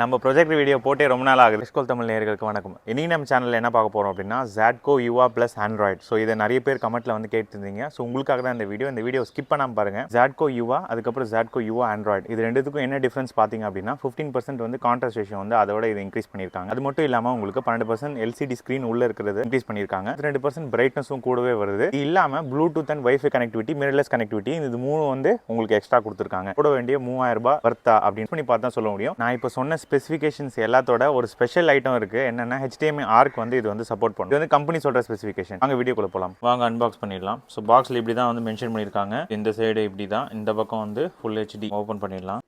நம்ம project video போட்டே ரொம்ப நாள் ஆகுது. ஸ்கூல் தமிழ் நேயர்களுக்கு வணக்கம். இன்னைக்கு நம்ம சேனலில் என்ன பார்க்க போகிறோம் அப்படின்னா ZADCO UA + ஆண்ட்ராய்டு. ஸோ இதை நிறைய பேர் கமெண்ட்டில் வந்து கேட்டுருந்தீங்க. ஸோ உங்களுக்காக தான் இந்த வீடியோ ஸ்கிப் பண்ணாமல் பாருங்கள். ZADCO UA அதுக்கப்புறம் ZADCO UA ஆண்ட்ராய்டு இது ரெண்டுத்துக்கும் என்ன டிஃப்ரென்ஸ் பார்த்தீங்க அப்படின்னா 15% வந்து கான்ட்ராஸ்ட் ரேஷியோ வந்து அதோட இது இன்க்ரீஸ் பண்ணியிருக்காங்க. அது மட்டும் இல்லாமல் உங்களுக்கு 12% LCD ஸ்க்ரீன் உள்ளே இருக்கிறது இன்க்ரீஸ் பண்ணியிருக்காங்க. 2% பிரைட்னஸும் கூடவே வருது. இது இல்லாமல் Bluetooth and wifi connectivity, mirrorless connectivity இது மூணு வந்து உங்களுக்கு எக்ஸ்ட்ரா கொடுத்துருக்காங்க. கூட வேண்டிய 3000 ரூபாய் வர்த்தா அப்படின்னு பண்ணி பார்த்தா சொல்ல முடியும். நான் இப்போ சொன்ன ஸ்பெசிஃபிகேஷன்ஸ் எல்லாத்தோட ஒரு ஸ்பெஷல் ஐட்டம் இருக்குது. என்னென்னா HDMI ஆர்க் வந்து இது வந்து சப்போர்ட் பண்ணும். இது வந்து கம்பெனி சொல்கிற ஸ்பெசிஃபிகேஷன். வாங்க வீடியோக்குள்ள போகலாம். வாங்க அன்பாக்ஸ் பண்ணிடலாம். ஸோ பாக்ஸில் இப்படி தான் வந்து மென்ஷன் பண்ணியிருக்காங்க. இந்த சைடு இப்படி தான், இந்த பக்கம் வந்து ஃபுல் HD ஓப்பன் பண்ணிடலாம்.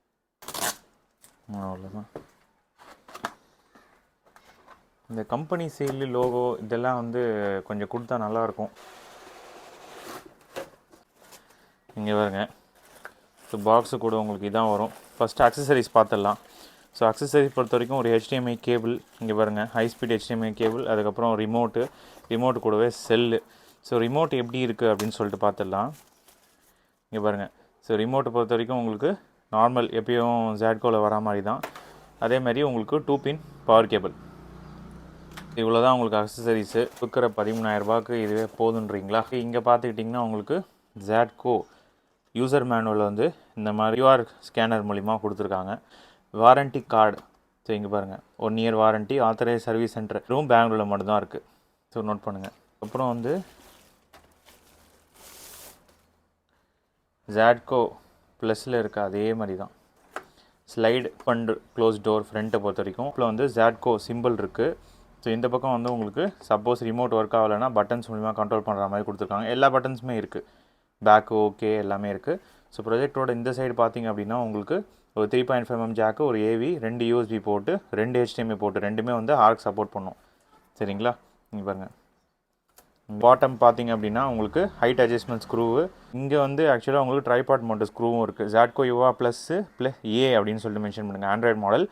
அவ்வளோதான். இந்த கம்பெனி சீல், லோகோ இதெல்லாம் வந்து கொஞ்சம் கொடுத்தா நல்லாயிருக்கும். இங்கே பாருங்க. ஸோ பாக்ஸு கூட உங்களுக்கு இதான் வரும். ஃபஸ்ட்டு அக்சசரிஸ் பார்த்துடலாம். ஸோ அக்சசரிஸ் பொறுத்த வரைக்கும் ஒரு HDMI கேபிள், இங்கே பாருங்கள் ஹை ஸ்பீட் HDMI கேபிள், அதுக்கப்புறம் ரிமோட்டு கூடவே செல்லு. ஸோ ரிமோட் எப்படி இருக்குது அப்படின்னு சொல்லிட்டு பார்த்துடலாம். இங்கே பாருங்கள். ஸோ ரிமோட்டை பொறுத்த வரைக்கும் உங்களுக்கு நார்மல் எப்பயும் ZADCOவில் வரா மாதிரி தான். அதேமாதிரி உங்களுக்கு 2 பின் பவர் கேபிள். இவ்வளோ தான் உங்களுக்கு அக்சசரிஸு. கொடுக்குற 13,000 ரூபாய்க்கு இதுவே போதுன்றீங்களா? இங்கே பார்த்துக்கிட்டிங்கன்னா உங்களுக்கு ZADCO யூசர் மேனுவல் வந்து இந்த மாதிரி QR ஸ்கேனர் மூலிமா கொடுத்துருக்காங்க. Warranty card. ஸோ இங்கே பாருங்கள் 1 year warranty, authorise service centre பெங்களூரில் மட்டும்தான் இருக்குது. ஸோ நோட் பண்ணுங்கள். அப்புறம் வந்து ZADCO ப்ளஸில் இருக்க அதே மாதிரி தான் ஸ்லைடு ஃபண்ட் க்ளோஸ் டோர் ஃப்ரண்ட்டை பொறுத்த வரைக்கும். இப்போ வந்து ZADCO சிம்பிள் இருக்குது. ஸோ இந்த பக்கம் வந்து உங்களுக்கு சப்போஸ் ரிமோட் ஒர்க் ஆகலைன்னா பட்டன்ஸ் மூலிமா கண்ட்ரோல் பண்ணுற மாதிரி கொடுத்துருக்காங்க. எல்லா பட்டன்ஸுமே இருக்குது. பேக்கு ஓகே எல்லாமே இருக்குது. ஸோ ப்ரொஜெக்டரோட இந்த சைடு பார்த்திங்க அப்படின்னா உங்களுக்கு ஒரு 3.5mm ஜாக்கு, ஒரு AV, 2 USB போட்டு, 2 HDMI போட்டு, ரெண்டுமே வந்து ஆர்க் சப்போர்ட் பண்ணும். சரிங்களா? இங்கே பாருங்கள். பாட்டம் பார்த்திங்க அப்படின்னா உங்களுக்கு ஹைட் அட்ஜஸ்ட்மெண்ட் ஸ்க்ரூவு. இங்கே வந்து ஆக்சுவலாக உங்களுக்கு ட்ரைபாட் மவுண்ட் ஸ்க்ரூவும் இருக்குது. ZADCO UA +A அப்படின்னு சொல்லிட்டு மென்ஷன் பண்ணுங்கள். ஆண்ட்ராய்டு மாடல்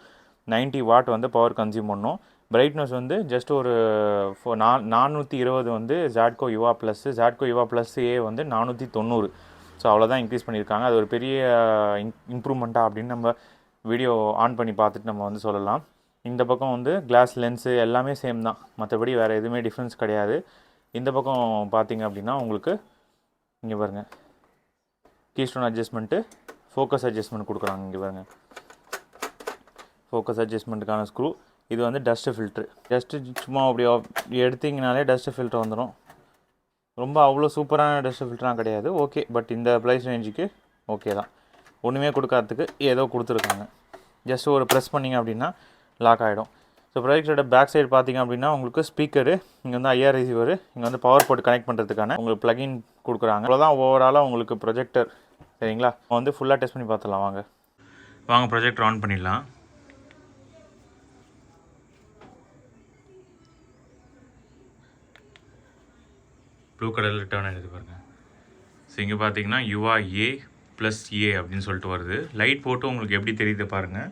90 வாட் வந்து பவர் கன்சியூம் பண்ணும். பிரைட்னஸ் வந்து ஜஸ்ட் ஒரு 420 வந்து ZADCO UA +, ZADCO UA +A வந்து 490. ஸோ அவ்வளோதான் இன்க்ரீஸ் பண்ணியிருக்காங்க. அது ஒரு பெரிய இம்ப்ரூவ்மெண்ட்டாக அப்படின்னு நம்ம வீடியோ ஆன் பண்ணி பார்த்துட்டு நம்ம வந்து சொல்லலாம். இந்த பக்கம் வந்து கிளாஸ் லென்ஸு எல்லாமே சேம் தான், மற்றபடி வேறு எதுவுமே டிஃப்ரென்ஸ் கிடையாது. இந்த பக்கம் பார்த்திங்க அப்படின்னா உங்களுக்கு இங்கே பாருங்கள் கீஸ்டோன் அட்ஜஸ்ட்மெண்ட்டு, ஃபோக்கஸ் அட்ஜஸ்ட்மெண்ட் கொடுக்குறாங்க. இங்கே பாருங்கள் ஃபோக்கஸ் அட்ஜஸ்ட்மெண்ட்டுக்கான ஸ்க்ரூ. இது வந்து டஸ்ட்டு ஃபில்ட்ரு. டஸ்ட்டு சும்மா அப்படி எடுத்திங்கனாலே டஸ்ட்டு ஃபில்ட்ரு வந்துடும். ரொம்ப அவ்வளோ சூப்பரான டஸ்ட்டு ஃபில்ட்ராக கிடையாது, ஓகே. பட் இந்த ப்ரைஸ் ரேஞ்சுக்கு ஓகே தான். ஒன்றுமே கொடுக்காததுக்கு ஏதோ கொடுத்துருக்காங்க. ஜஸ்ட் ஒரு ப்ரெஸ் பண்ணிங்க அப்படின்னா லாக் ஆகிடும். ஸோ ப்ராடக்டோட பேக் சைடு பார்த்திங்க அப்படின்னா உங்களுக்கு ஸ்பீக்கரு, இங்கே வந்து IR ரிசீவர், இங்கே வந்து பவர் போர்ட் கனெக்ட் பண்ணுறதுக்கான உங்களுக்கு ப்ளகின் கொடுக்குறாங்க. அவ்வளோதான் ஓவராலாக உங்களுக்கு ப்ரொஜெக்டர். சரிங்களா? வந்து ஃபுல்லாக டெஸ்ட் பண்ணி பார்த்துடலாம். வாங்க ப்ரொஜெக்டர் ஆன் பண்ணிடலாம். ப்ளூ கலரில் டர்ன் ஆகிடுது பாருங்கள். ஸோ இங்கே பார்த்தீங்கன்னா UA +A அப்படின்னு சொல்லிட்டு வருது. லைட் போட்டு உங்களுக்கு எப்படி தெரியுது பாருங்கள்.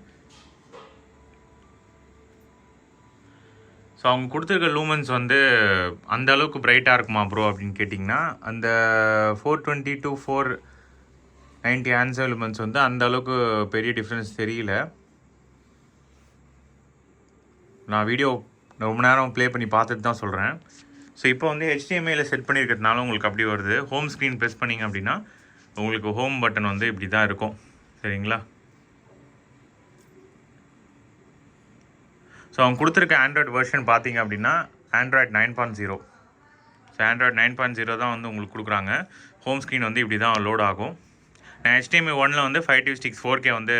ஸோ அவங்க கொடுத்துருக்க லூமன்ஸ் வந்து அந்த அளவுக்கு பிரைட்டாக இருக்குமா ப்ரோ அப்படின்னு கேட்டிங்கன்னா, அந்த 420 to 490 ஆன்சர் லூமன்ஸ் வந்து அந்த அளவுக்கு பெரிய டிஃப்ரென்ஸ் தெரியல. நான் வீடியோ ரொம்ப நேரம் ப்ளே பண்ணி பார்த்துட்டு தான் சொல்கிறேன். ஸோ இப்போ வந்து HDMIயில் செட் பண்ணியிருக்கிறதுனால உங்களுக்கு அப்படி வருது. ஹோம் ஸ்க்ரீன் ப்ரெஸ் பண்ணிங்க அப்படின்னா உங்களுக்கு ஹோம் பட்டன் வந்து இப்படி தான் இருக்கும். சரிங்களா? ஸோ அவங்க கொடுத்துருக்க ஆண்ட்ராய்டு வெர்ஷன் பார்த்தீங்க அப்படின்னா ஆண்ட்ராய்டு 9.0. ஸோ ஆண்ட்ராய்டு 9.0 தான் வந்து உங்களுக்கு கொடுக்குறாங்க. ஹோம் ஸ்க்ரீன் வந்து இப்படி தான் லோட் ஆகும். நான் HDMI 1 வந்து 526 4K வந்து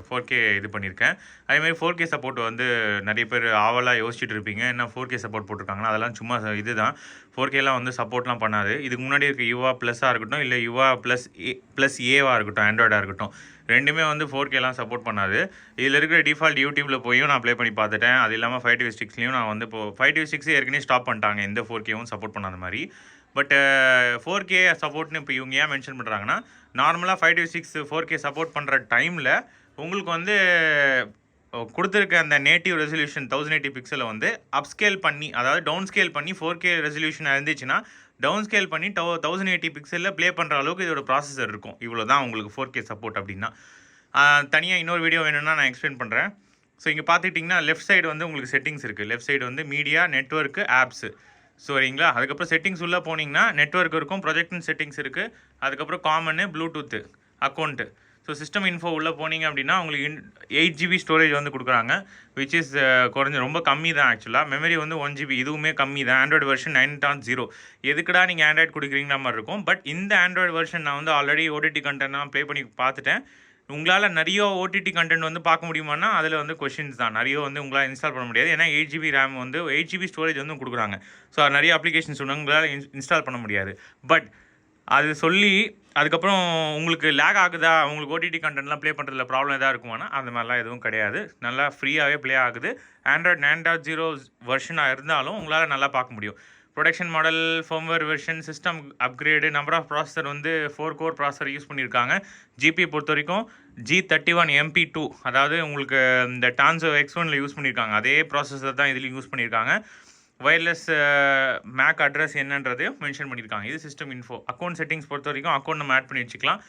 4K இது பண்ணியிருக்கேன். அதேமாதிரி 4K சப்போர்ட் வந்து நிறைய பேர் ஆவலாக யோசிச்சுட்டு இருப்பீங்க, என்ன 4K சப்போர்ட் போட்டிருக்காங்கன்னா அதெல்லாம் சும்மா இது தான். 4Kலாம் வந்து சப்போர்ட்லாம் பண்ணாது. இதுக்கு முன்னாடி இருக்க UA +ஆக இருக்கட்டும், இல்லை UA +A இருக்கட்டும், ஆண்ட்ராய்டாக இருக்கட்டும், ரெண்டுமே வந்து 4Kலாம் சப்போர்ட் பண்ணாது. இதில் இருக்கிற டிஃபால்ட் யூடியூப்பில் போயும் நான் ப்ளே பண்ணி பார்த்துட்டேன். அது இல்லாமல் 526லேயும் நான் வந்து இப்போது 526 ஏற்கனவே ஸ்டாப் பண்ணிட்டாங்க, எந்த 4Kவும் சப்போர்ட் பண்ணாத மாதிரி. பட் 4K சப்போர்ட்னு இப்போ இவங்க ஏன் மென்ஷன் பண்ணுறாங்கன்னா, நார்மலாக 526 4K சப்போர்ட் பண்ணுற டைமில் உங்களுக்கு வந்து கொடுத்துருக்க அந்த நேட்டிவ் ரெசல்யூஷன் 1080 பிக்சலை வந்து அப்ஸ்கேல் பண்ணி, அதாவது டவுன் ஸ்கேல் பண்ணி 4K ரெசல்யூஷன் இருந்துச்சுன்னா டவுன் ஸ்கேல் பண்ணி 1080 பிக்சலில் ப்ளே பண்ணுற அளவுக்கு இதோட ப்ராசஸர் இருக்கும். இவ்வளோ தான் உங்களுக்கு 4K சப்போர்ட் அப்படின்னா. தனியாக இன்னொரு வீடியோ வேணும்னா நான் எக்ஸ்பிளைன் பண்ணுறேன். ஸோ இங்கே பார்த்துக்கிட்டிங்கன்னா லெஃப்ட் சைடு வந்து உங்களுக்கு செட்டிங்ஸ் இருக்குது. லெஃப்ட் சைடு வந்து மீடியா, நெட்வொர்க்கு, ஆப்ஸு. சரிங்களா? அதுக்கப்புறம் செட்டிங்ஸ் உள்ளே போனீங்கன்னா நெட்வொர்க் இருக்கும், ப்ரொஜெக்ட் செட்டிங்ஸ் இருக்குது, அதுக்கப்புறம் common, bluetooth, account. So system info உள்ளே போனீங்க அப்படின்னா உங்களுக்கு 8 GB ஸ்டோரேஜ் வந்து கொடுக்குறாங்க, விச் இஸ் குறைஞ்ச ரொம்ப கம்மி தான் ஆக்சுவலாக. மெமரி வந்து 1 GB, இதுவுமே கம்மி தான். Android version 9.0. எதுக்குடா நீங்கள் ஆண்ட்ராய்டு கொடுக்குறீங்கிற மாதிரி இருக்கும். பட் இந்த ஆண்ட்ராய்டு வெர்ஷன் நான் வந்து ஆல்ரெடி ஓடிடி கண்டென்ட்லாம் ப்ளே பண்ணி பார்த்துட்டேன். உங்களால் நிறைய ஓடிடி கண்டென்ட் வந்து பார்க்க முடியுமானா அதில் வந்து கொஷின்ஸ் தான். நிறைய வந்து உங்களால் இன்ஸ்டால் பண்ண முடியாது. ஏன்னா 8 GB ரேம் வந்து 8 GB ஸ்டோரேஜ் வந்து கொடுக்குறாங்க. ஸோ நிறைய அப்ளிகேஷன்ஸ் உங்களால் இன்ஸ்டால் பண்ண முடியாது. பட் அது சொல்லி அதுக்கப்புறம் உங்களுக்கு லேக் ஆகுதா, உங்களுக்கு ஓடிடி கண்டென்ட்லாம் ப்ளே பண்ணுறதுல ப்ராப்ளம் எதாவது இருக்குமானா அந்த மாதிரிலாம் எதுவும் கிடையாது. நல்லா ஃப்ரீயாகவே ப்ளே ஆகுது. ஆண்ட்ராய்டு 9.0 வெர்ஷனாக இருந்தாலும் உங்களால் நல்லா பார்க்க முடியும். Production model, firmware version, system upgrade, number of processor வந்து 4 கோர் ப்ராசஸர் யூஸ் பண்ணியிருக்காங்க. ஜிபி பொறுத்த வரைக்கும் G31 MP2, அதாவது உங்களுக்கு இந்த டான்சோ X1 யூஸ் பண்ணியிருக்காங்க அதே ப்ராசஸர் தான் இதுலேயும் யூஸ் பண்ணியிருக்காங்க. வயர்லெஸ் மேக் அட்ரஸ் என்னன்றதையும் மென்ஷன் பண்ணியிருக்காங்க. இது சிஸ்டம் இன்ஃபோ. அக்கௌண்ட் செட்டிங்ஸ் பொறுத்த வரைக்கும் அக்கௌண்ட் நம்ம ஆட் பண்ணி வச்சுக்கலாம்.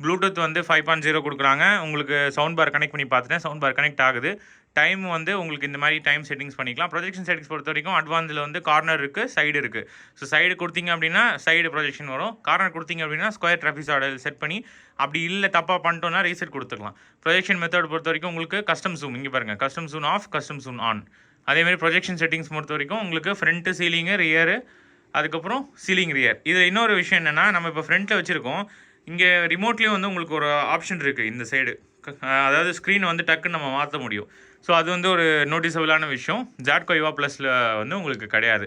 ப்ளூடூத் வந்து 5.0 கொடுக்குறாங்க. உங்களுக்கு சவுண்ட் பார் கனெக்ட் பண்ணி பார்த்துட்டேன், சவுண்ட் பார் கனெக்ட் ஆகுது. டைம் வந்து உங்களுக்கு இந்த மாதிரி டைம் செட்டிங்ஸ் பண்ணிக்கலாம். ப்ரொஜெக்ஷன் செட்டிங்ஸ் பொறுத்த வரைக்கும் அட்வான்ஸில் வந்து கார்னர் இருக்குது, சைடு இருக்குது. ஸோ சைடு கொடுத்தீங்க அப்படின்னா சைடு ப்ரொஜெக்ஷன் வரும். கார்னர் கொடுத்தீங்க அப்படின்னா ஸ்கொயர் ட்ராபிஸார்டர் செட் பண்ணி, அப்படி இல்லை தப்பாக பண்ணிட்டோன்னா ரீசெட் கொடுத்துக்கலாம். ப்ரொஜெக்ஷன் மெத்தட் பொறுத்த வரைக்கும் உங்களுக்கு கஸ்டம் ஜூம், இங்கே பாருங்கள், custom zoom off, custom zoom on. அதேமாதிரி ப்ரொஜெக்ஷன் செட்டிங்ஸ் பொறுத்த வரைக்கும் உங்களுக்கு ஃப்ரண்ட்டு சீலிங்கு, ரியரு, அதுக்கப்புறம் சீலிங் ரியர். இதில் இன்னொரு விஷயம் என்னென்னா, நம்ம இப்போ ஃப்ரண்ட்டில் வச்சுருக்கோம், இங்கே ரிமோட்லேயும் வந்து உங்களுக்கு ஒரு ஆப்ஷன் இருக்குது இந்த சைடு. அதாவது ஸ்க்ரீனை வந்து டக்குன்னு நம்ம மாற்ற முடியும். ஸோ அது வந்து ஒரு நோட்டிசபிளான விஷயம். ஜாட்கோ யுவா ப்ளஸில் வந்து உங்களுக்கு கிடையாது.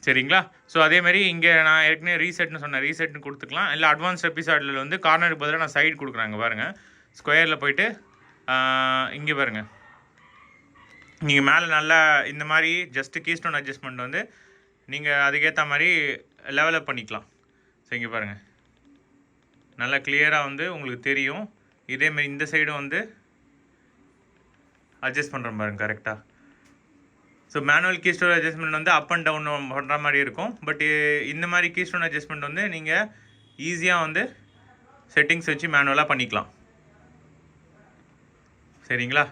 சரிங்களா? ஸோ அதேமாதிரி இங்கே நான் ஏற்கனவே ரீசெட்னு சொன்னேன், ரீசெட்னு கொடுத்துக்கலாம். இல்லை அட்வான்ஸ் எபிசோடில் வந்து கார்னருக்கு பதிலாக நான் சைடு கொடுக்குறாங்க பாருங்கள். ஸ்கொயரில் போய்ட்டு இங்கே பாருங்கள், நீங்கள் மேலே நல்லா இந்த மாதிரி ஜஸ்ட்டு கீஸ்டோன் அட்ஜஸ்ட்மெண்ட் வந்து நீங்கள் அதுக்கேற்ற மாதிரி லெவலப் பண்ணிக்கலாம். ஸோ இங்கே பாருங்கள், நல்லா கிளியராக வந்து உங்களுக்கு தெரியும். இதேமாரி இந்த சைடும் வந்து அட்ஜஸ்ட் பண்ணுற பாருங்க கரெக்டாக. ஸோ மேனுவல் கீஸ்டோன் அட்ஜஸ்ட்மெண்ட் வந்து அப் அண்ட் டவுன் பண்ணுற மாதிரி இருக்கும். பட் இந்த மாதிரி கீஸ்டோன் அட்ஜஸ்ட்மெண்ட் வந்து நீங்கள் ஈஸியாக வந்து செட்டிங்ஸ் வச்சு மேனுவலாக பண்ணிக்கலாம். சரிங்களா?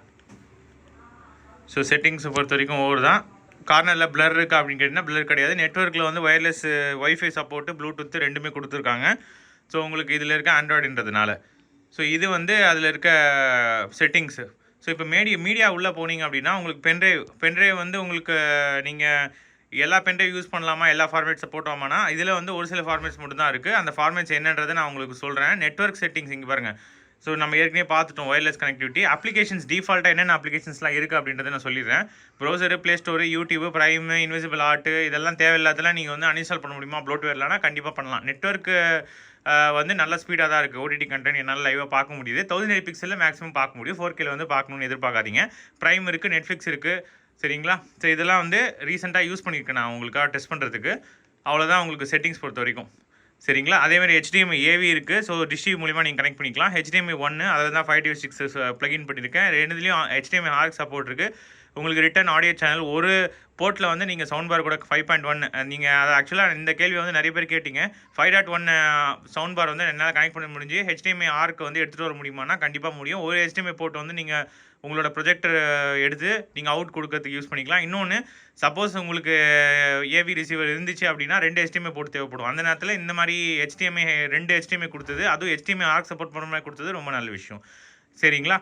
ஸோ செட்டிங்ஸை பொறுத்த வரைக்கும் ஓவர் தான். கார்னரில் பிளர் இருக்கா அப்படின்னு கேட்டிங்கன்னா பிளர் கிடையாது. நெட்வொர்க்கில் வந்து வயர்லெஸ் ஒய்ஃபை சப்போர்ட்டு, ப்ளூடூத்து ரெண்டுமே கொடுத்துருக்காங்க. ஸோ உங்களுக்கு இதில் இருக்க ஆண்ட்ராய்டுன்றதுனால. ஸோ இது வந்து அதில் இருக்க செட்டிங்ஸு. ஸோ இப்போ மீடியா உள்ளே போனீங்க அப்படின்னா உங்களுக்கு பென்ட்ரைவ் வந்து உங்களுக்கு நீங்கள் எல்லா பென்ட்ரைவ் யூஸ் பண்ணலாமா, எல்லா ஃபார்மேட் சப்போர்ட் ஆமானா இதில் வந்து ஒரு சில ஃபார்மேட்ஸ் மட்டும் தான் இருக்குது. அந்த ஃபார்மேட்ஸ் என்னன்றதை நான் உங்களுக்கு சொல்கிறேன். நெட்வொர்க் செட்டிங்ஸ் இங்கே பாருங்கள். ஸோ நம்ம ஏற்கனவே பார்த்துட்டோம் ஒயர்லெஸ் கனெக்டிவிட்டி. அப்ளிகேஷன்ஸ் டிஃபால்ட்டாக என்னென்ன அப்ளிகேஷன்ஸ்லாம் இருக்குது அப்படின்றத நான் சொல்லிடுறேன். Browser, play store, YouTube, Prime, invisible art, இதெல்லாம் தேவையில்லாதெல்லாம் நீங்கள் வந்து அன்இன்ஸ்டால் பண்ண முடியுமா ப்ளோட்வேர்லனா? கண்டிப்பாக பண்ணலாம். நெட்வொர்க்கு வந்து நல்ல ஸ்பீடாக தான் இருக்குது. ஓடிடி கண்டென்ட் என்னால் லைவாக பார்க்க முடியுது. 1080 பிக்சலில் மேக்ஸிமம் பார்க்க முடியும். 4K வந்து பார்க்கணுன்னு எதிர்பார்க்காதீங்க. ப்ரைம் இருக்குது, நெட்ஃப்ளிக்ஸ் இருக்குது. சரிங்களா? ஸோ இதெல்லாம் வந்து ரீசெண்டாக யூஸ் பண்ணியிருக்கேன் நான் உங்களுக்காக டெஸ்ட் பண்ணுறதுக்கு. அவ்வளோதான் உங்களுக்கு செட்டிங்ஸ் பொறுத்த வரைக்கும். சரிங்களா? அதேமாதிரி HDMI AV இருக்குது. ஸோ டிஷ் டிவி மூலிமா நீங்கள் கனெக்ட் பண்ணிக்கலாம். HDMI 1 அதில் தான் 5.6 ப்ளகின் பண்ணியிருக்கேன். ரெண்டுலேயும் HDMI RX சப்போர்ட் இருக்குது. உங்களுக்கு ரிட்டன் ஆடியோ சேனல் ஒரு போர்ட்டில் வந்து நீங்கள் சவுண்ட் பார் கூட 5.1 நீங்கள் அதை ஆக்சுவலாக இந்த கேள்வி வந்து நிறைய பேர் கேட்டிங்க. 5.1 சவுண்ட் பார் வந்து என்னால் கனெக்ட் பண்ண முடிஞ்சு HDMI ஆர்க்கு வந்து எடுத்துகிட்டு வர முடியுமானா கண்டிப்பாக முடியும். ஒரு HDMI போர்ட் வந்து நீங்கள் உங்களோட ப்ரொஜெக்டர் எடுத்து நீங்கள் அவுட் கொடுக்கறதுக்கு யூஸ் பண்ணிக்கலாம். இன்னொன்று, சப்போஸ் உங்களுக்கு ஏவி ரிசீவர் இருந்துச்சு அப்படின்னா 2 HDMI போர்ட் தேவைப்படும். அந்த நேரத்தில் இந்த மாதிரி ரெண்டு HDMI கொடுத்தது, அதுவும் HDMI ஆர்க் சப்போர்ட் பண்ணுற மாதிரி கொடுத்தது ரொம்ப நல்ல விஷயம். சரிங்களா?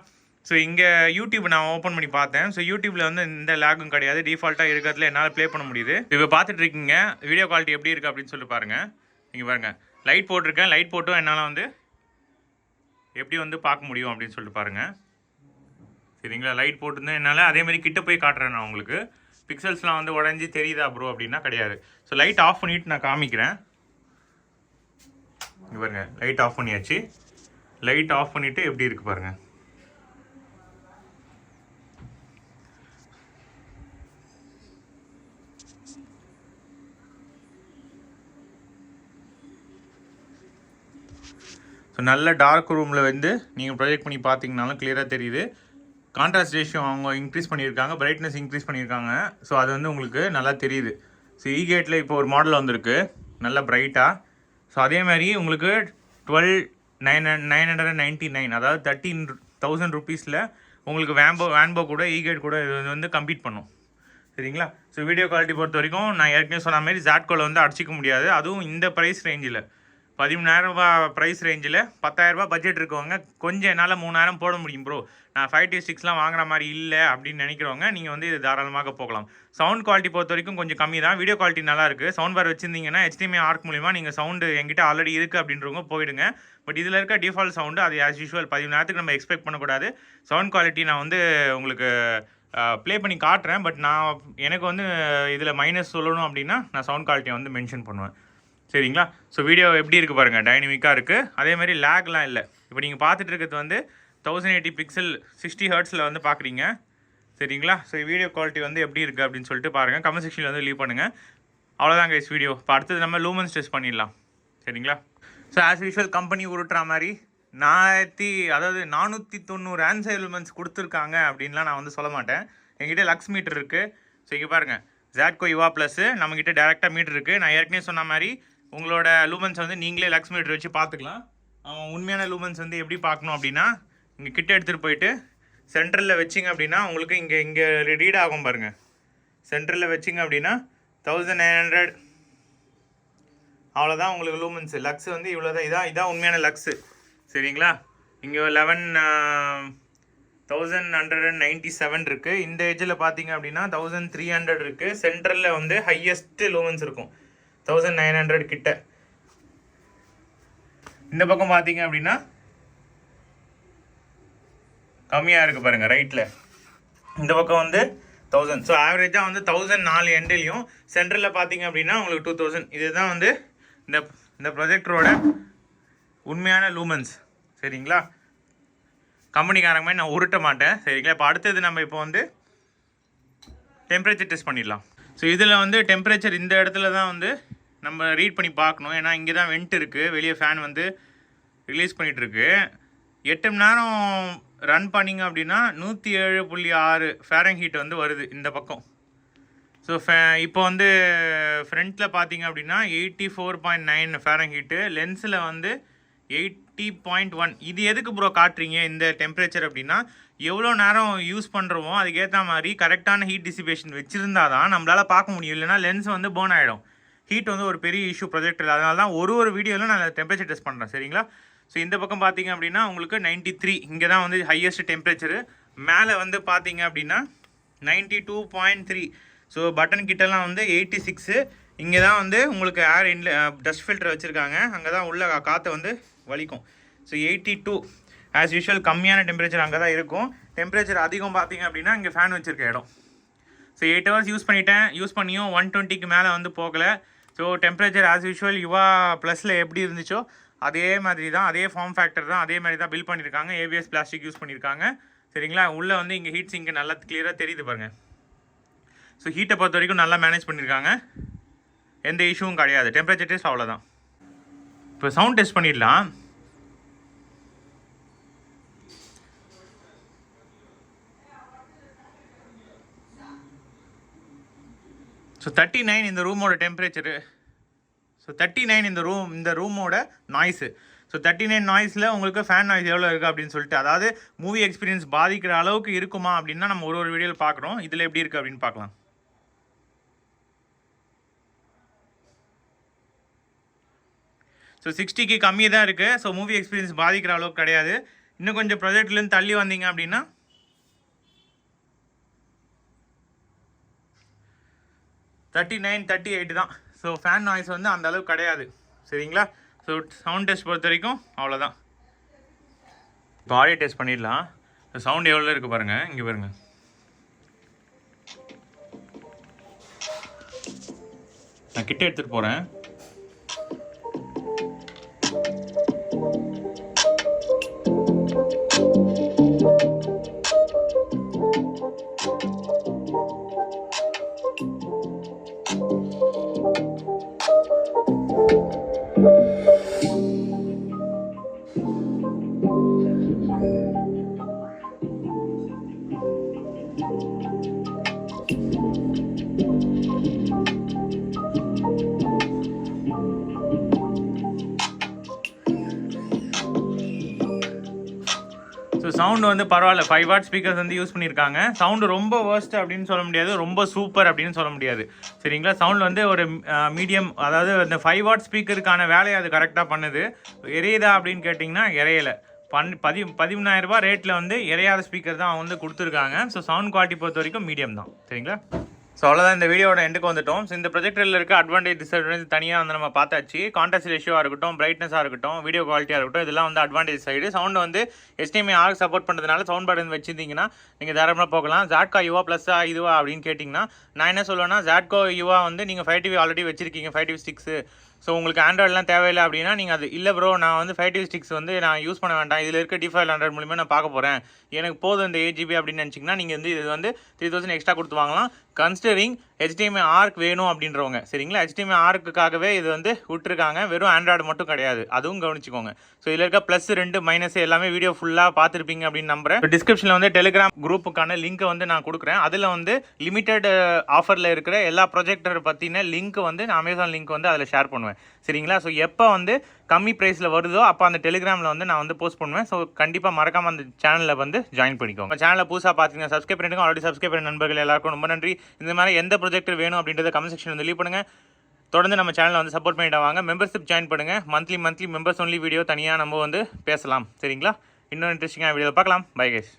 ஸோ இங்கே யூடியூப் நான் ஓப்பன் பண்ணி பார்த்தேன். ஸோ யூடியூப்பில் வந்து இந்த லேகும் கிடையாது. டிஃபால்ட்டாக இருக்கிறதுல என்னால் ப்ளே பண்ண முடியுது. இப்போ பார்த்துட்டு இருக்கீங்க வீடியோ குவாலிட்டி எப்படி இருக்குது அப்படின்னு சொல்லி பாருங்கள். நீங்கள் பாருங்கள், லைட் போட்டிருக்கேன். லைட் போட்டும் என்னால் வந்து எப்படி வந்து பார்க்க முடியும் அப்படின்னு சொல்லிட்டு பாருங்கள். சரிங்களா? லைட் போட்டுருந்தேன் என்னால் அதேமாதிரி கிட்ட போய் காட்டுறேன் நான் உங்களுக்கு. பிக்சல்ஸ்லாம் வந்து உடஞ்சி தெரியுதா ப்ரோ அப்படின்னா கிடையாது. ஸோ லைட் ஆஃப் பண்ணிவிட்டு நான் காமிக்கிறேன். இங்கே பாருங்கள், லைட் ஆஃப் பண்ணியாச்சு. லைட் ஆஃப் பண்ணிவிட்டு எப்படி இருக்குது பாருங்கள். ஸோ நல்ல டார்க் ரூமில் வந்து நீங்கள் ப்ரொஜெக்ட் பண்ணி பார்த்தீங்கனாலும் கிளியராக தெரியுது. கான்ட்ராஸ்ட் ரேஷியோ அவங்க இன்க்ரீஸ் பண்ணியிருக்காங்க, பிரைட்னஸ் இன்க்ரீஸ் பண்ணியிருக்காங்க. ஸோ அது வந்து உங்களுக்கு நல்லா தெரியுது. ஸோ ஈகேட்டில் இப்போ ஒரு மாடல் வந்திருக்கு நல்லா பிரைட்டாக. ஸோ அதே மாதிரி உங்களுக்கு 12,999 அதாவது 13,000 ருபீஸில் உங்களுக்கு வேன்போ கூட ஈகேட் கூட இது வந்து கம்பீட் பண்ணும். சரிங்களா? ஸோ வீடியோ குவாலிட்டி பொறுத்த வரைக்கும் நான் ஏற்கனவே சொன்ன மாதிரி ஜாட்கோவில் வந்து அடிச்சிக்க முடியாது. அதுவும் இந்த ப்ரைஸ் ரேஞ்சில் 13,000 ப்ரைஸ் ரேஞ்சில் 10,000 பட்ஜெட் இருக்கவங்க கொஞ்சம் என்னால் 3,000 போட முடியும் ப்ரோ, நான் 5T6லாம் வாங்குற மாதிரி இல்லை அப்படின்னு நினைக்கிறவங்க நீங்கள் வந்து இது தாராளமாக போகலாம். சவுண்ட் குவாலிட்டி பொறுத்த வரைக்கும் கொஞ்சம் கம்மி தான். வீடியோ குவாலிட்டி நல்லா இருக்குது. சவுண்ட் பார் வச்சிருந்தீங்கன்னா HDMI ஆர்க் மூலிமா நீங்கள் சவுண்டு எங்கிட்ட ஆல்ரெடி இருக்குது அப்படின்றவங்க போயிடுங்க. பட் இதில் இருக்க டிஃபால்ட் சவுண்டு அது ஆஸ் யூஷுவல் 13,000க்கு நம்ம எக்ஸ்பெக்ட் பண்ணக்கூடாது. சவுண்ட் குவாலிட்டி நான் வந்து உங்களுக்கு ப்ளே பண்ணி காட்டுறேன். பட் நான் எனக்கு வந்து இதில் மைனஸ் சொல்லணும் அப்படின்னா நான் சவுண்ட் குவாலிட்டியை வந்து மென்ஷன் பண்ணுவேன். சரிங்களா? ஸோ வீடியோ எப்படி இருக்குது பாருங்கள், டைனமிக்காக இருக்குது. அதேமாதிரி லேக்லாம் இல்லை. இப்போ நீங்கள் பார்த்துட்டு இருக்கிறது வந்து 1080 பிக்சல் 60 ஹர்ட்ஸில் வந்து பார்க்குறீங்க. சரிங்களா? ஸோ வீடியோ குவாலிட்டி வந்து எப்படி இருக்குது அப்படின்னு சொல்லிட்டு பாருங்கள். கமெண்ட் செக்ஷனில் வந்து லீவ் பண்ணுங்கள். அவ்வளோதான் கைஸ் வீடியோ. இப்போ அடுத்தது நம்ம லூமன்ஸ் டெஸ்ட் பண்ணிடலாம். சரிங்களா? ஸோ ஆஸ் யூஷுவல் கம்பெனி உருட்டுற மாதிரி 490 ஆன்சர் லூமன்ஸ் கொடுத்துருக்காங்க அப்படின்லாம் நான் வந்து சொல்ல மாட்டேன். எங்கிட்ட லக்ஸ் மீட்டர் இருக்குது. ஸோ இங்கே பாருங்கள், ஜாட்கோ யுவா ப்ளஸ் நம்மக்கிட்ட டேரெக்டாக மீட்டர் இருக்குது. நான் ஏற்கனவே சொன்ன மாதிரி உங்களோட லூமன்ஸ் வந்து நீங்களே லக்ஸ் மீட்டர் வச்சு பார்த்துக்கலாம். அவன் உண்மையான லூமன்ஸ் வந்து எப்படி பார்க்கணும் அப்படின்னா, இங்கே கிட்ட எடுத்துகிட்டு போயிட்டு சென்ட்ரலில் வச்சிங்க அப்படின்னா உங்களுக்கு இங்கே ரீட் ஆகும் பாருங்கள். சென்ட்ரலில் வச்சிங்க அப்படின்னா 1900 அவ்வளோதான் உங்களுக்கு லூமன்ஸு. லக்ஸ் வந்து இவ்வளோ தான். இதான் உண்மையான லக்ஸு. சரிங்களா? இங்கே 1197 இருக்குது. இந்த ஏஜில் பார்த்தீங்க அப்படின்னா 1300 இருக்குது. சென்ட்ரலில் வந்து ஹையஸ்ட் லூமன்ஸ் இருக்கும் 1900 கிட்ட. இந்த பக்கம் பார்த்தீங்க அப்படின்னா கம்மியாக இருக்குது பாருங்கள் ரைட்டில். இந்த பக்கம் வந்து 1000. ஸோ ஆவரேஜாக வந்து 1004 எண்ட்லையும் சென்ட்ரலில் பார்த்தீங்க அப்படின்னா உங்களுக்கு 2000. இதுதான் வந்து இந்த ப்ரொஜெக்டரோட உண்மையான லூமன்ஸ். சரிங்களா? கம்பெனிக்காரங்க மாதிரி நான் உருட்ட மாட்டேன். சரிங்களா? இப்போ அடுத்தது நம்ம இப்போ வந்து டெம்பரேச்சர் டெஸ்ட் பண்ணிடலாம். ஸோ இதில் வந்து டெம்பரேச்சர் இந்த இடத்துல தான் வந்து நம்ம ரீட் பண்ணி பார்க்கணும். ஏன்னா இங்கே தான் வெண்ட் இருக்குது, வெளியே ஃபேன் வந்து ரிலீஸ் பண்ணிகிட்ருக்கு. 8 மணி நேரம் ரன் பண்ணிங்க அப்படின்னா 107.6 ஃபாரன்ஹீட் வந்து வருது இந்த பக்கம். ஸோ இப்போ வந்து ஃப்ரண்ட்டில் பார்த்தீங்க அப்படின்னா 84.9 ஃபாரன்ஹீட்டு, லென்ஸில் வந்து 80.1. இது எதுக்கு ப்ரோ காட்டுறீங்க இந்த டெம்பரேச்சர் அப்படின்னா, எவ்வளோ நேரம் யூஸ் பண்ணுறோமோ அதுக்கேற்ற மாதிரி கரெக்டான ஹீட் டிசிபேஷன் வச்சுருந்தா தான் நம்மளால் பார்க்க முடியும். இல்லைனா லென்ஸ் வந்து பேர்ன் ஆகிடும். ஹீட் வந்து ஒரு பெரிய இஷ்யூ ப்ரொஜெக்டர். அதனால தான் ஒரு வீடியோவில் நான் டெம்பரேச்சர் டெஸ்ட் பண்ணுறேன். சரிங்களா? ஸோ இந்த பக்கம் பார்த்தீங்க அப்படின்னா உங்களுக்கு 93 இங்கே தான் வந்து ஹையஸ்ட் டெம்பரேச்சரு. மேலே வந்து பார்த்தீங்க அப்படின்னா 92.3. ஸோ பட்டன் கிட்டலாம் வந்து 86. இங்கே தான் வந்து உங்களுக்கு ஏர் டஸ்ட் ஃபில்டர் வச்சுருக்காங்க. அங்கே தான் உள்ள காற்றை வந்து வலிக்கும். ஸோ 82 ஆஸ் யூஷுவல் கம்மியான டெம்பரேச்சர் அங்கே தான் இருக்கும். டெம்பரேச்சர் அதிகம் பார்த்தீங்க அப்படின்னா இங்கே ஃபேன் வச்சுருக்க இடம். ஸோ 8 ஹவர்ஸ் யூஸ் பண்ணியும் 120க்கு மேலே வந்து போகலை. ஸோ டெம்பரேச்சர் ஆஸ் யூஷுவல் யுவா ப்ளஸில் எப்படி இருந்துச்சோ அதே மாதிரி தான், அதே ஃபார்ம் ஃபேக்டர் தான், அதே மாதிரி தான் பில்ட் பண்ணியிருக்காங்க. ஏபிஎஸ் பிளாஸ்டிக் யூஸ் பண்ணியிருக்காங்க. சரிங்களா? உள்ளே வந்து இங்கே ஹீட் சிங்க் நல்லா கிளியராக தெரியுது பாருங்கள். ஸோ ஹீட்டை பொறுத்த வரைக்கும் நல்லா மேனேஜ் பண்ணியிருக்காங்க. எந்த இஷ்யூவும் கிடையாது. டெம்பரேச்சர் டெஸ்ட் அவ்வளோதான். இப்போ சவுண்ட் டெஸ்ட் பண்ணிடலாம். ஸோ 39 இந்த ரூமோட டெம்பரேச்சரு. ஸோ 39 இந்த ரூமோட நாய்ஸு. ஸோ 39 நாய்ஸில் உங்களுக்கு ஃபேன் நாய்ஸ் எவ்வளோ இருக்குது அப்படின்னு சொல்லிட்டு, அதாவது மூவி எக்ஸ்பீரியன்ஸ் பாதிக்கிற அளவுக்கு இருக்குமா அப்படின்னா நம்ம ஒரு வீடியோவில் பார்க்குறோம். இதில் எப்படி இருக்குது அப்படின்னு பார்க்கலாம். ஸோ 60க்கு கம்மி தான் இருக்குது. ஸோ மூவி எக்ஸ்பீரியன்ஸ் பாதிக்கிற அளவுக்கு கிடையாது. இன்னும் கொஞ்சம் ப்ரொஜெக்ட்லேருந்து தள்ளி வந்தீங்க அப்படின்னா 39, 38 தான். ஸோ ஃபேன் நாய்ஸ் வந்து அந்த அளவுக்கு கிடையாது. சரிங்களா? ஸோ சவுண்ட் டெஸ்ட் பொறுத்த வரைக்கும் அவ்வளோதான். இப்போ ஆடியோ டெஸ்ட் பண்ணிடலாம். சவுண்ட் எவ்வளோ இருக்குது பாருங்கள். இங்கே பாருங்கள். நான் கிட்ட எடுத்துகிட்டு போகிறேன். சவுண்டு வந்து பரவாயில்ல, 5 வாட் ஸ்பீக்கர்ஸ் வந்து யூஸ் பண்ணியிருக்காங்க. சவுண்டு ரொம்ப வேர்ஸ்ட் அப்படின்னு சொல்ல முடியாது, ரொம்ப சூப்பர் அப்படின்னு சொல்ல முடியாது. சரிங்களா, சவுண்ட் வந்து ஒரு மீடியம், அதாவது அந்த 5 வாட் ஸ்பீக்கருக்கான வேலையை அது கரெக்டாக பண்ணுது. எரியுதா அப்படின்னு கேட்டிங்கன்னா எரையலை. 13,000 ரூபாய் ரேட்டில் வந்து எரையாத ஸ்பீக்கர் தான் வந்து கொடுத்துருக்காங்க. ஸோ சவுண்ட் குவாலிட்டி பொறுத்த வரைக்கும் மீடியம் தான். சரிங்களா, ஸோ அவ்வளோதான், இந்த வீடியோட எண்டுக்கு வந்துட்டோம். ஸோ இந்த ப்ரொஜெக்டரில் இருக்க அட்வான்டேஜ் டிஸ்அட்வான்டேஜ் தனியாக வந்து நம்ம பார்த்தாச்சு. கான்ட்ராஸ்ட் ரேஷியோவாக இருக்கட்டும், பிரைட்னஸாக இருக்கட்டும், வீடியோ குவாலிட்டியாக இருக்கட்டும், இதெல்லாம் வந்து அட்வான்டேஜ் சைடு. சவுண்ட் வந்து HDMI ஆர்க் சப்போர்ட் பண்ணுறதுனால சவுண்ட் பட்டன் வச்சிருந்தீங்கன்னா நீங்கள் தாராளமாக போகலாம். ஜாட்கா யுவா ப்ளஸ்ஸா இதுவா அப்படின்னு கேட்டிங்கன்னா நான் என்ன சொல்லுவேன்னா, ஜாட்கோ யுவா வந்து நீங்கள் 5TV ஆல்ரெடி வச்சிருக்கீங்க, 5TV ஸ்டிக்ஸு. ஸோ உங்களுக்கு ஆண்ட்ராய்டெலாம் தேவையில்லை அப்படின்னா நீங்கள் அது இல்லை ப்ரோ, நான் வந்து 5TV ஸ்டிக்ஸ் வந்து நான் யூஸ் பண்ண வேண்டாம், இதில் இருக்க D500 மூலிமா நான் பார்க்க போகிறேன், எனக்கு போதும் இந்த 8GB அப்படின்னு நினச்சிங்கன்னா நீங்கள் வந்து இது வந்து 3000 எக்ஸ்ட்ரா கொடுத்து வாங்கலாம். கன்சிடரிங் HDMI ஆர்க் வேணும் அப்படின்றவங்க. சரிங்களா, HDMI ஆர்க்குக்காகவே இது வந்து விட்டுருக்காங்க, வெறும் ஆண்ட்ராய்டு மட்டும் கிடையாது, அதுவும் கவனிச்சுக்கோங்க. ஸோ இதில் இருக்க ப்ளஸ் 2 மைனஸ் எல்லாமே வீடியோ ஃபுல்லாக பார்த்துருப்பீங்க அப்படின்னு நம்புறேன். டிஸ்கிரிப்ஷனில் வந்து டெலிகிராம் குரூப்புக்கான லிங்க்கை வந்து நான் கொடுக்குறேன். அதில் வந்து லிமிடெட் ஆஃபரில் இருக்கிற எல்லா ப்ரொஜெக்டர் பற்றின லிங்க் வந்து நான் அமேசான் லிங்க் வந்து அதில் ஷேர் பண்ணுவேன். சரிங்களா, ஸோ எப்போ வந்து கம்மி ப்ரைஸில் வருதோ அப்போ அந்த டெலிகிராமில் வந்து நான் வந்து போஸ்ட் பண்ணுவேன். ஸோ கண்டிப்பாக மறக்காமல் அந்த சேனலில் வந்து ஜாயின் பண்ணிக்கோங்க. சேனலில் புதுசாக பார்த்தீங்கன்னா சப்ஸ்கிரைப் பண்ணிடுங்க. ஆல்ரெடி சப்ஸ்கிரைப் பண்ண நண்பர்கள் எல்லாருக்கும் ரொம்ப நன்றி. இந்த மாதிரி எந்த ப்ரொஜெக்டர் வேணும் அப்படின்றத கமெண்ட் செக்ஷன் வந்து லீவ் பண்ணுங்கள். தொடர்ந்து நம்ம சேனலை வந்து சப்போர்ட் பண்ணிட்டு வாங்க. மெம்பர்ஷிப் ஜாயின் பண்ணுங்கள். மந்த்லி மெம்பர்ஸ் ஒன்லி வீடியோ தனியாக நம்ம வந்து பேசலாம். சரிங்களா, இன்னொரு இன்ட்ரெஸ்டிங்கான வீடியோ பார்க்கலாம். Bye guys.